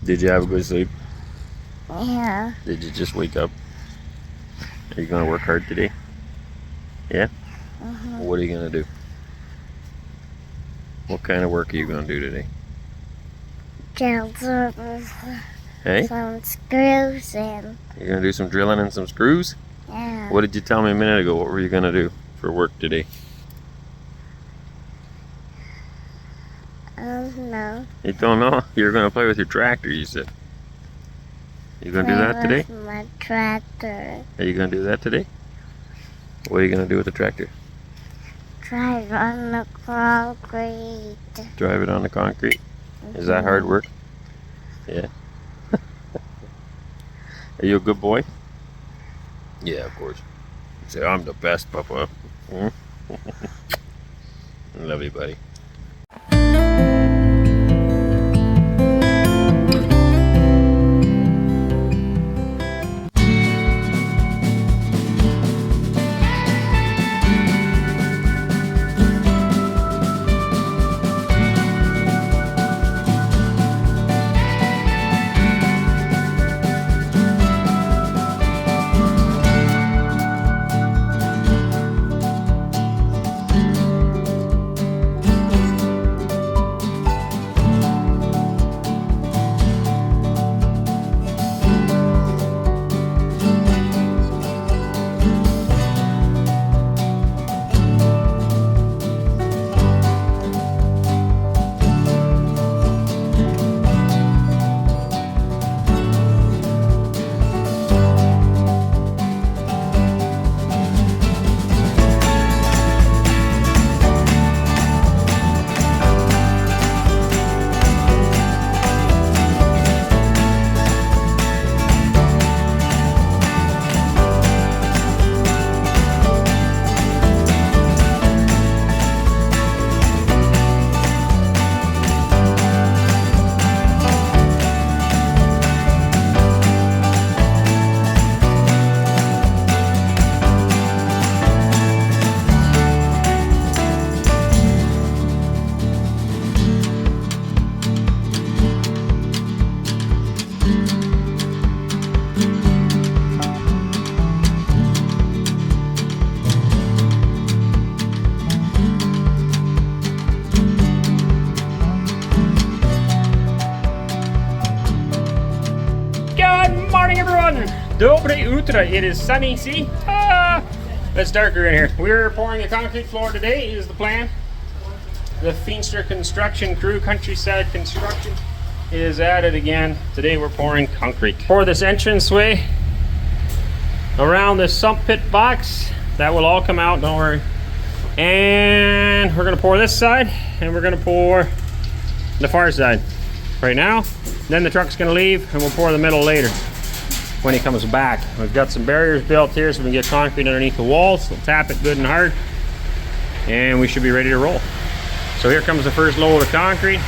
Did you have a good sleep? Yeah. Did you just wake up? Are you gonna work hard today? Yeah? What are you gonna do? What kind of work are you gonna do today? Drill some Hey? screws in. You're gonna do some drilling and some screws? Yeah. What did you tell me a minute ago? What were you gonna do for work today? I don't know. You don't know? You're gonna play with your tractor, you said. You gonna do that today? With my tractor. Are you gonna do that today? What are you gonna do with the tractor? Drive on the concrete. Drive it on the concrete? Is that hard work? Yeah. Are you a good boy? Yeah, of course. You say, I'm the best, Papa. Hmm? Love you, buddy. Доброе утро. It is sunny. See? It's darker in here. We're pouring a concrete floor today is the plan. The Feenster construction crew, Countryside Construction, is at it again. Today we're pouring concrete. Pour this entranceway around this sump pit box. That will all come out, don't worry. And we're gonna pour this side and we're gonna pour the far side right now. Then the truck's gonna leave and we'll pour the middle later when he comes back. We've got some barriers built here so we can get concrete underneath the walls. We'll tap it good and hard and we should be ready to roll. So here comes the first load of concrete.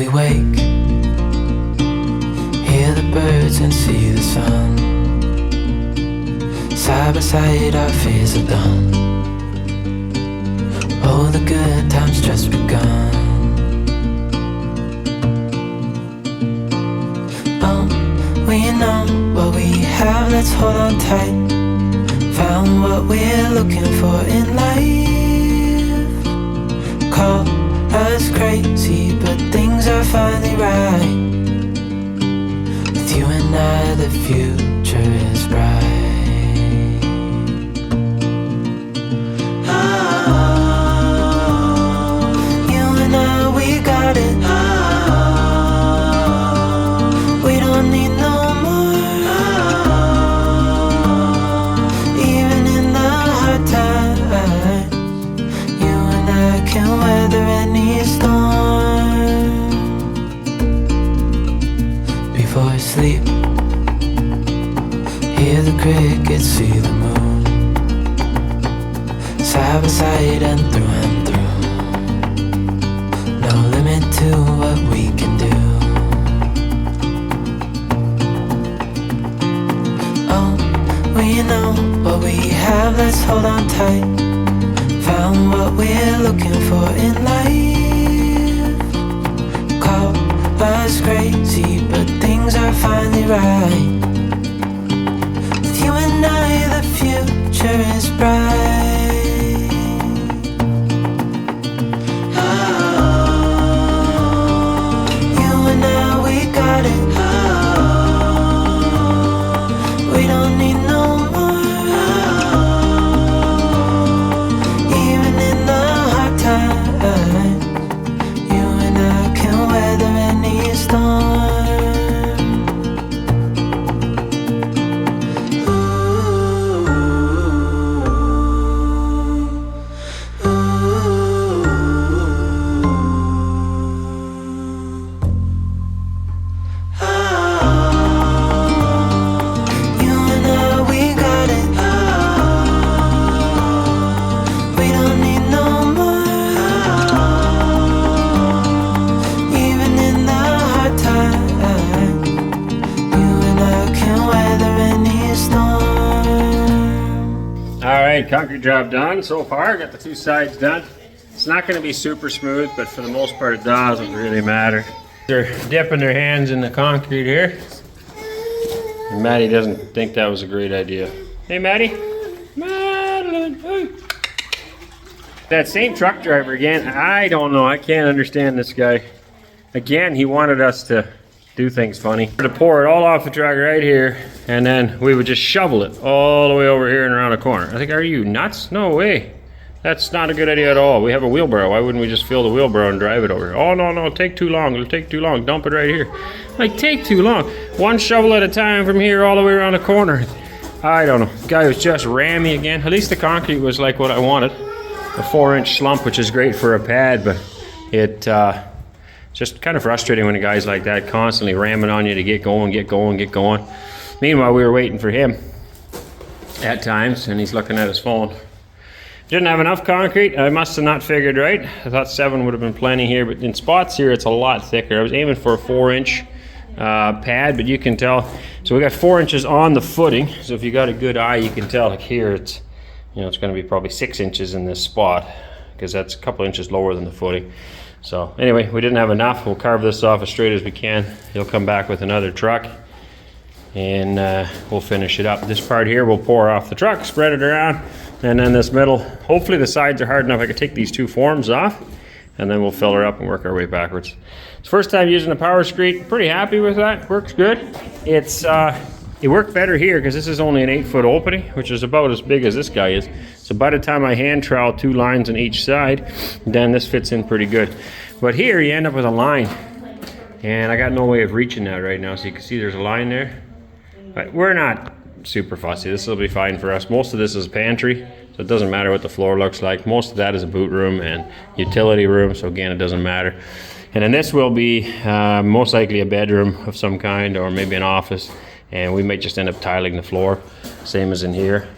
we wake, hear the birds and see the sun. Side by side our fears are done. Oh, the good times just begun. We know what we have, let's hold on tight. Found what we're looking for in life. Call us crazy, but things are finally right. With you and I, the future is bright. Oh, you and I, we got it. We don't need no can weather any storm. Before I sleep, hear the crickets, see the moon. Side by side and through. No limit to what we can do. Oh, we know what we have, let's hold on tight. Found what we're looking for in life. Call us crazy, but things are finally right. With you and I, the future is bright. Oh, you and I, we got it. Oh, we don't need no more. You and I can weather any storm. Ooh, ooh. Oh, you and I, we got it. Oh, we don't need no more. Alright, concrete job done so far. Got the two sides done. It's not going to be super smooth, but for the most part it doesn't really matter. They're dipping their hands in the concrete here. And Maddie doesn't think that was a great idea. Hey Maddie? Madeline, hey. That same truck driver again, I don't know, I can't understand this guy. Again, he wanted us to do things funny. To pour it all off the truck right here, and then we would just shovel it all the way over here and around the corner. I think, are you nuts? No way. That's not a good idea at all. We have a wheelbarrow. Why wouldn't we just fill the wheelbarrow and drive it over here? Oh, no, it'll take too long. It'll take too long. Dump it right here. Like, take too long. One shovel at a time from here all the way around the corner. I don't know. The guy was just rammy again. At least the concrete was like what I wanted. A 4-inch slump, which is great for a pad, but it just kind of frustrating when a guy's like that, constantly ramming on you to get going, get going, get going. Meanwhile, we were waiting for him at times, and he's looking at his phone. Didn't have enough concrete. I must have not figured right. I thought 7 would have been plenty here, but in spots here, it's a lot thicker. I was aiming for a 4-inch pad, but you can tell. So we got 4 inches on the footing. So if you got a good eye, you can tell. Like here, it's it's going to be probably 6 inches in this spot, because that's a couple inches lower than the footing. So anyway, we didn't have enough. We'll carve this off as straight as we can. He'll come back with another truck, and we'll finish it up. This part here we'll pour off the truck, spread it around, and then this middle, hopefully the sides are hard enough I can take these two forms off, and then we'll fill her up and work our way backwards. It's first time using a power screed. Pretty happy with that. Works good. It worked better here because this is only an 8-foot opening, which is about as big as this guy is. So by the time I hand trowel 2 lines on each side, then this fits in pretty good. But here you end up with a line, and I got no way of reaching that right now. So you can see there's a line there. But we're not super fussy. This will be fine for us. Most of this is pantry, so it doesn't matter what the floor looks like. Most of that is a boot room and utility room, so again, it doesn't matter. And then this will be most likely a bedroom of some kind, or maybe an office. And we might just end up tiling the floor, same as in here.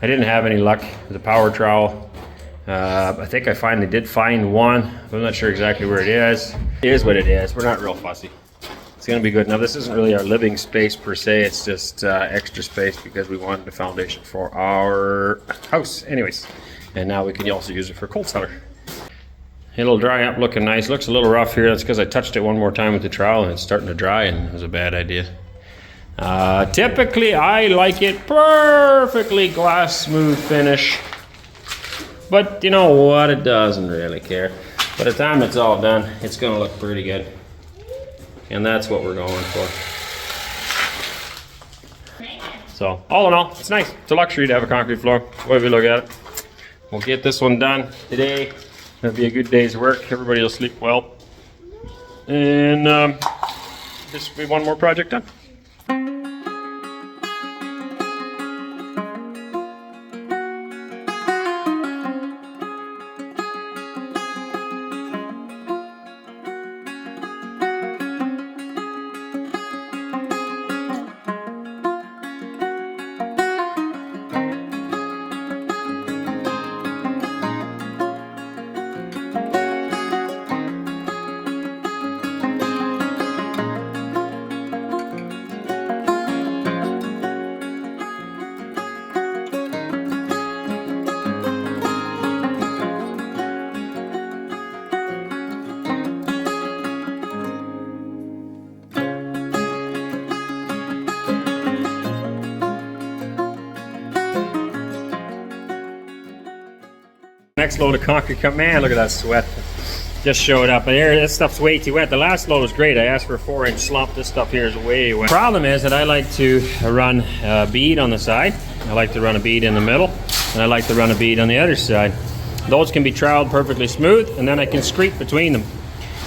I didn't have any luck with the power trowel, I think I finally did find one. I'm not sure exactly where it is. It is what it is. We're not real fussy. It's gonna be good. Now this isn't really our living space per se. It's just extra space because we wanted the foundation for our house. Anyways, and now we can also use it for cold cellar. It'll dry up looking nice. Looks a little rough here. That's because I touched it one more time with the trowel and it's starting to dry, and it was a bad idea. Typically I like it perfectly glass smooth finish, but you know what, it doesn't really care. By the time it's all done, it's gonna look pretty good, and that's what we're going for. So all in all, it's nice. It's a luxury to have a concrete floor, whatever you look at it. We'll get this one done today. It'll be a good day's work. Everybody will sleep well, and this will be one more project done. Next load of concrete come, man, look at that sweat. Just showed up. And here, this stuff's way too wet. The last load was great. I asked for a 4-inch slump. This stuff here is way wet. Problem is that I like to run a bead on the side. I like to run a bead in the middle. And I like to run a bead on the other side. Those can be troweled perfectly smooth, and then I can scrape between them.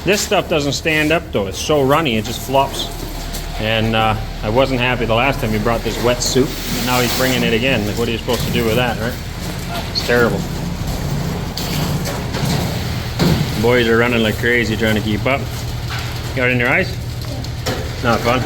This stuff doesn't stand up though. It's so runny, it just flops. And I wasn't happy the last time he brought this wet soup, and now he's bringing it again. Like, what are you supposed to do with that, right? It's terrible. Boys are running like crazy trying to keep up. Got it in your eyes? Not fun.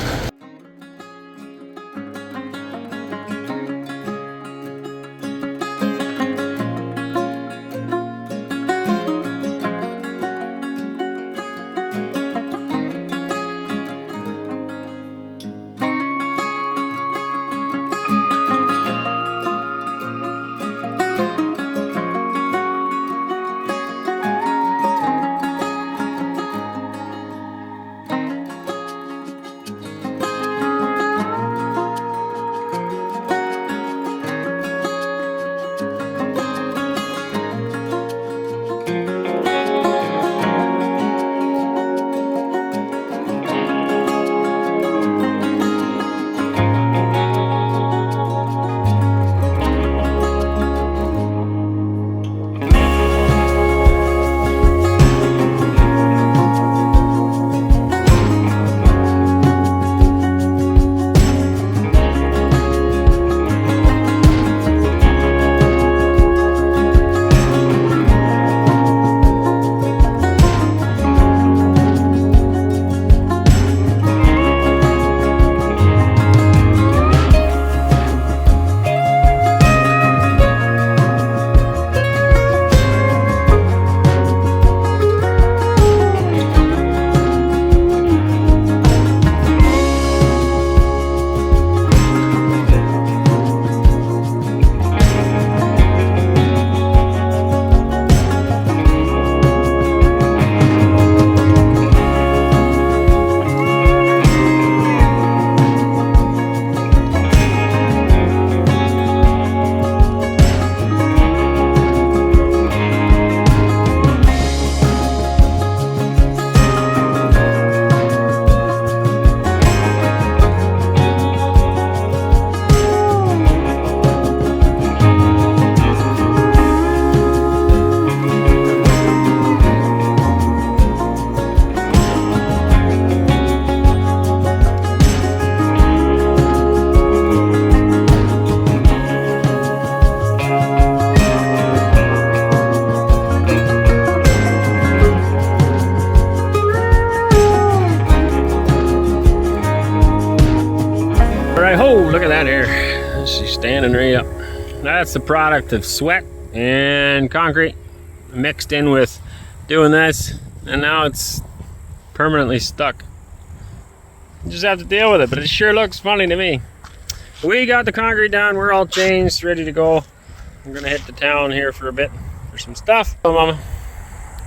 Look at that here. She's standing right up. That's the product of sweat and concrete. mixed in with doing this, and now it's permanently stuck. You just have to deal with it, but it sure looks funny to me. We got the concrete down, we're all changed, ready to go. I'm gonna hit the town here for a bit for some stuff. Oh, Mama,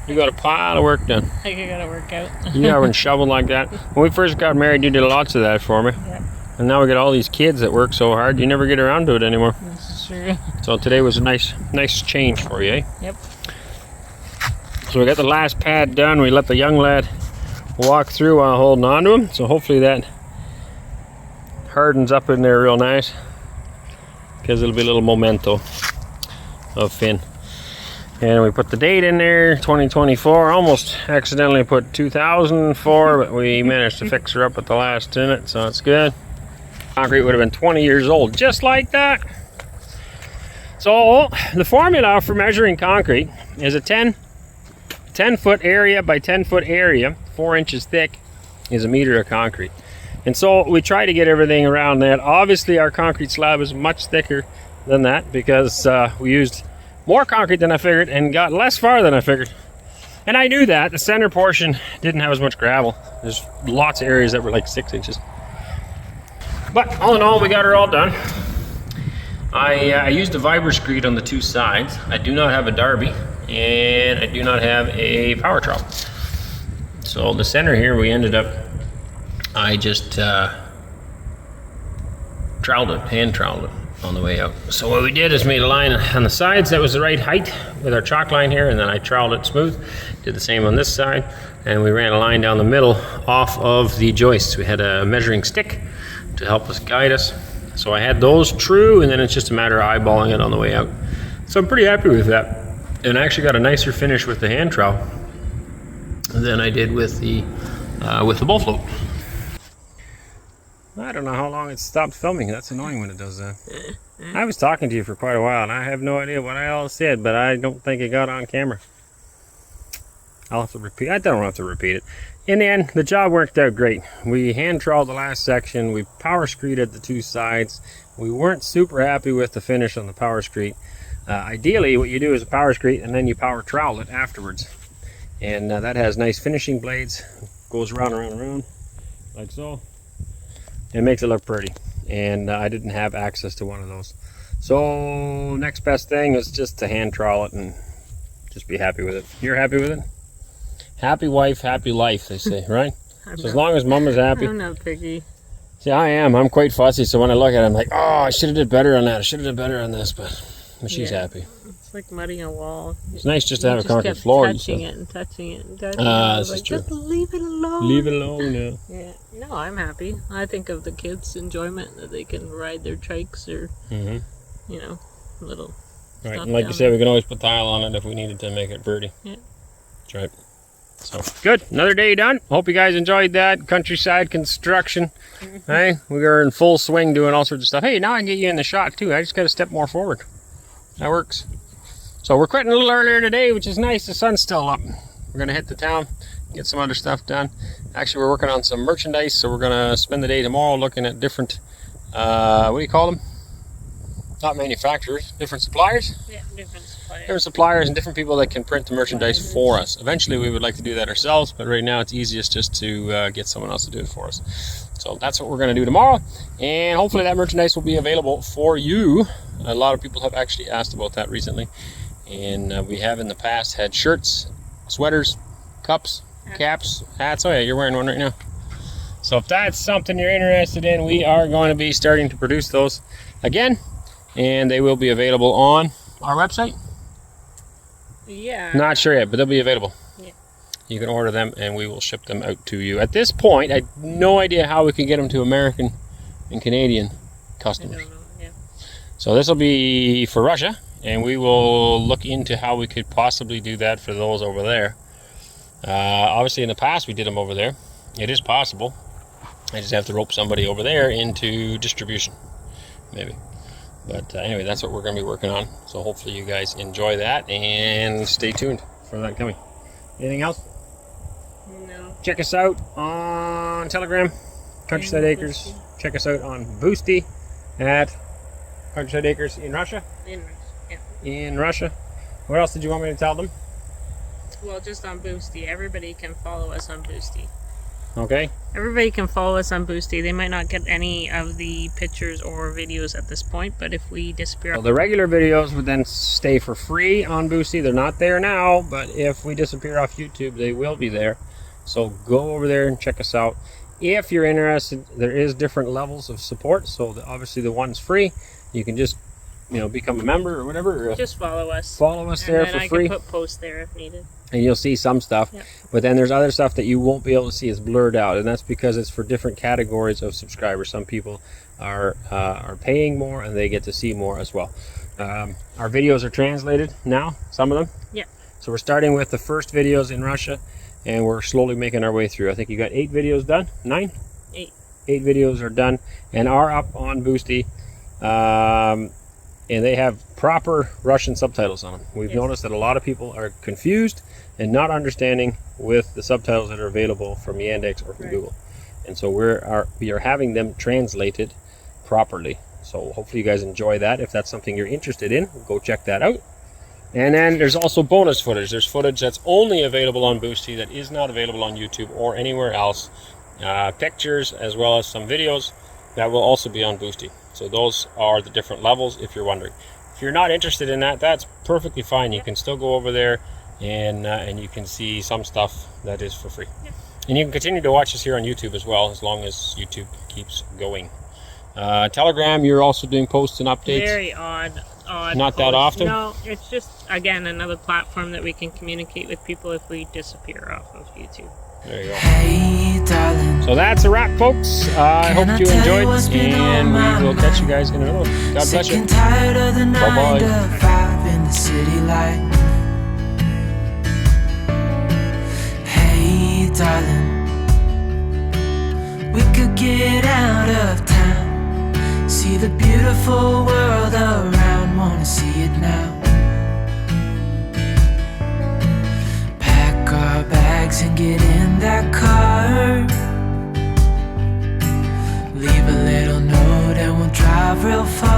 you got a pile of work done. I gotta work out. You haven't shoveled like that. When we first got married, you did lots of that for me. Yep. And now we got all these kids that work so hard, you never get around to it anymore. This is true. So today was a nice change for you, eh? Yep. So we got the last pad done. We let the young lad walk through while holding on to him. So hopefully that hardens up in there real nice, because it'll be a little memento of Finn. And we put the date in there, 2024. Almost accidentally put 2004, but we managed to fix her up at the last minute, so it's good. Concrete would have been 20 years old, just like that. So the formula for measuring concrete is a 10 foot area by 10 foot area, 4 inches thick, is a meter of concrete. And so we try to get everything around that. Obviously our concrete slab is much thicker than that, because we used more concrete than I figured and got less far than I figured. And I knew that. The center portion didn't have as much gravel. There's lots of areas that were like 6 inches. But all in all, we got her all done. I used a Vibroscreed on the 2 sides. I do not have a Darby, and I do not have a power trowel. So the center here, we ended up, I just troweled it, hand troweled it on the way out. So what we did is made a line on the sides that was the right height with our chalk line here, and then I troweled it smooth. Did the same on this side, and we ran a line down the middle off of the joists. We had a measuring stick to help us guide us. So I had those true, and then it's just a matter of eyeballing it on the way out. So I'm pretty happy with that. And I actually got a nicer finish with the hand trowel than I did with the bowl float. I don't know how long it stopped filming. That's annoying when it does that. I was talking to you for quite a while, and I have no idea what I all said, but I don't think it got on camera. I'll have to repeat. I don't have to repeat it. In the end, the job worked out great. We hand troweled the last section. We power screeded the 2 sides. We weren't super happy with the finish on the power screed. Ideally, what you do is a power screed, and then you power trowel it afterwards. And that has nice finishing blades. Goes round, like so. It makes it look pretty. And I didn't have access to one of those. So next best thing is just to hand trowel it and just be happy with it. You're happy with it? Happy wife, happy life, they say, right? So as long as Mama's happy. I'm not picky. See, I am. I'm quite fussy, so when I look at it, I'm like, oh, I should have did better on that. I should have did better on this, but she's happy. It's like mudding a wall. It's nice just to have a concrete floor. Touching it and touching it and touching it. This is true. Just leave it alone. Leave it alone, yeah. Yeah. No, I'm happy. I think of the kids' enjoyment, that they can ride their trikes or, you know, little. Right, and like you said, we can always put tile on it if we needed to make it pretty. Yeah. That's right. So, good. Another day done. Hope you guys enjoyed that. Countryside construction. Hey, we were in full swing doing all sorts of stuff. Hey, now I can get you in the shot too. I just got to step more forward. That works. So we're quitting a little earlier today, which is nice. The sun's still up. We're going to hit the town, get some other stuff done. Actually, we're working on some merchandise, so we're going to spend the day tomorrow looking at different, what do you call them? Not manufacturers, different suppliers? Yeah, different suppliers. Different suppliers and different people that can print the merchandise for us. Eventually, we would like to do that ourselves, but right now it's easiest just to get someone else to do it for us. So that's what we're going to do tomorrow, and hopefully that merchandise will be available for you. A lot of people have actually asked about that recently, and we have in the past had shirts, sweaters, cups, caps, hats. Oh yeah, you're wearing one right now. So if that's something you're interested in, we are going to be starting to produce those again, and they will be available on our website. Yeah. Not sure yet, but they'll be available. Yeah. You can order them and we will ship them out to you. At this point, I have no idea how we can get them to American and Canadian customers. I don't know. Yeah. So this will be for Russia, and we will look into how we could possibly do that for those over there. Obviously in the past we did them over there. It is possible. I just have to rope somebody over there into distribution, maybe. But anyway, that's what we're going to be working on. So hopefully you guys enjoy that, and stay tuned for that coming. Anything else? No. Check us out on Telegram, Countryside Acres. Check us out on Boosty at Countryside Acres in Russia. In Russia. Yeah. In Russia. What else did you want me to tell them? Well, just on Boosty. Everybody can follow us on Boosty. Okay. Everybody can follow us on Boosty. They might not get any of the pictures or videos at this point, but if we disappear... Well, the regular videos would then stay for free on Boosty. They're not there now, but if we disappear off YouTube, they will be there. So go over there and check us out. If you're interested, there is different levels of support. So obviously the one's free. You can just, you know, become a member or whatever. Just follow us. Follow us there for free. And I can put posts there if needed. And you'll see some stuff. Yep. But then there's other stuff that you won't be able to see. It's blurred out. And that's because it's for different categories of subscribers. Some people are paying more and they get to see more as well. Our videos are translated now, some of them. Yeah. So we're starting with the first videos in Russia. And we're slowly making our way through. I think you got 8 videos done? 9? 8. 8 videos are done and are up on Boosty. And they have proper Russian subtitles on them. We've noticed that a lot of people are confused and not understanding with the subtitles that are available from Yandex or from Google. And so we are having them translated properly. So hopefully you guys enjoy that. If that's something you're interested in, go check that out. And then there's also bonus footage. There's footage that's only available on Boosty that is not available on YouTube or anywhere else. Pictures as well as some videos that will also be on Boosty. So those are the different levels if you're wondering. If you're not interested in that, that's perfectly fine. You can still go over there and you can see some stuff that is for free. And you can continue to watch us here on YouTube as well, as long as YouTube keeps going. Telegram, you're also doing posts and updates? Very odd Not that often? No, it's just, again, another platform that we can communicate with people if we disappear off of YouTube. There you go. Hey, darling. So that's a wrap, folks. I hope you enjoyed, and we will catch you guys in another one. God bless Sick you. and tired of the 9 Bye-bye. to 5 in the city life. Hey, darling, we could get out of town, see the beautiful world around, wanna see it now. Pack our bags and get in that car, leave a little note and we'll drive real far.